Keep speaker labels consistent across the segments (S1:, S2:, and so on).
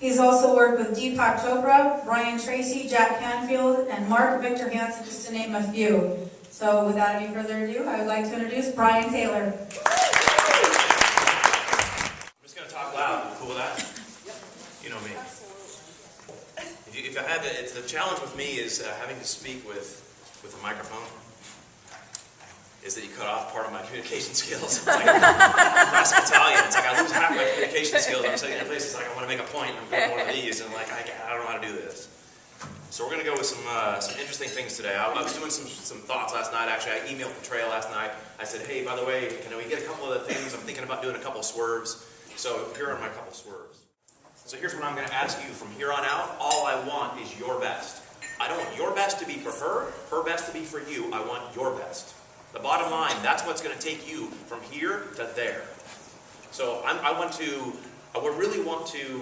S1: He's also worked with Deepak Chopra, Brian Tracy, Jack Canfield, and Mark Victor Hansen, just to name a few. So without any further ado, I would like to introduce Brian Taylor.
S2: I'm just going to talk loud. You cool with that? You know me. If I had to, the challenge with me is having to speak with a microphone. Is that you cut off part of my communication skills. It's like classic Italian. It's like I lose half my communication skills. I'm sitting in a place. It's like I want to make a point. And I'm going one of these, and like I don't know how to do this. So we're going to go with some interesting things today. I was doing some thoughts last night. Actually, I emailed the trail last night. I said, hey, by the way, can we get a couple of the things? I'm thinking about doing a couple of swerves. So here are my couple of swerves. So here's what I'm going to ask you from here on out. All I want is your best. I don't want your best to be for her best to be for you. I want your best. The bottom line, that's what's going to take you from here to there. So I really want to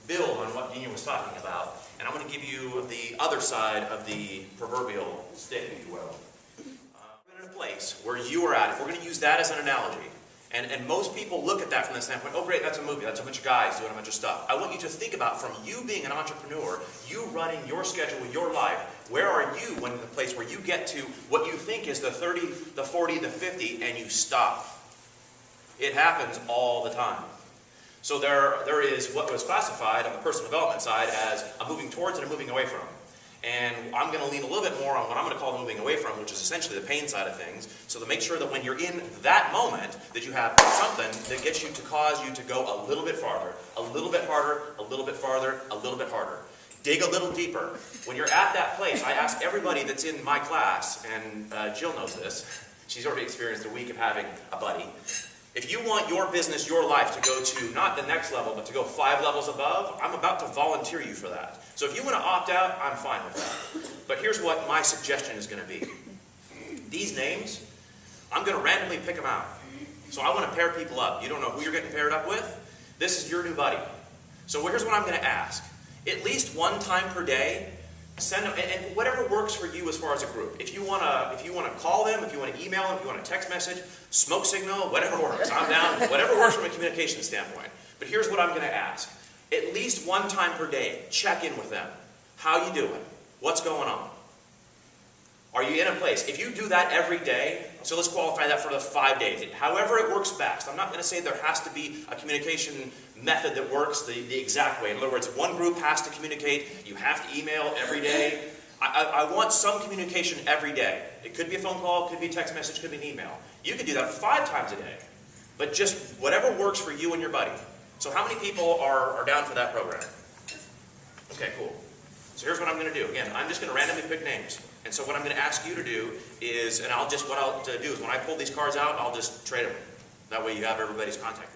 S2: build on what Dean was talking about, and I'm going to give you the other side of the proverbial stick, if you will. We're in a place where you are at. If we're going to use that as an analogy, and most people look at that from the standpoint, oh great, that's a movie, that's a bunch of guys doing a bunch of stuff. I want you to think about, from you being an entrepreneur, you running your schedule, your life, where are you when in the place where you get to what you think is the 30, the 40, the 50, and you stop? It happens all the time. So there is what was classified on the personal development side as a moving towards and a moving away from. And I'm going to lean a little bit more on what I'm going to call the moving away from, which is essentially the pain side of things. So to make sure that when you're in that moment, that you have something that gets you to cause you to go a little bit farther, a little bit harder, a little bit farther, a little bit harder. Dig a little deeper. When you're at that place, I ask everybody that's in my class, and Jill knows this, she's already experienced a week of having a buddy. If you want your business, your life to go to not the next level, but to go 5 levels above, I'm about to volunteer you for that. So if you want to opt out, I'm fine with that. But here's what my suggestion is going to be. These names, I'm going to randomly pick them out. So I want to pair people up. You don't know who you're getting paired up with? This is your new buddy. So here's what I'm going to ask. At least one time per day, send them, and whatever works for you as far as a group. If you want to call them, if you want to email them, if you want to text message, smoke signal, whatever works. I'm down. Whatever works from a communication standpoint. But here's what I'm going to ask. At least one time per day, check in with them. How you doing? What's going on? Are you in a place? If you do that every day, so let's qualify that for the 5 days. However it works best. I'm not going to say there has to be a communication method that works the exact way. In other words, one group has to communicate. You have to email every day. I want some communication every day. It could be a phone call, it could be a text message, it could be an email. You could do that 5 times a day. But just whatever works for you and your buddy. So how many people are down for that program? Okay, cool. So here's what I'm going to do. Again, I'm just going to randomly pick names. And so what I'm going to ask you to do is, what I'll do is when I pull these cards out, I'll just trade them. That way you have everybody's contact.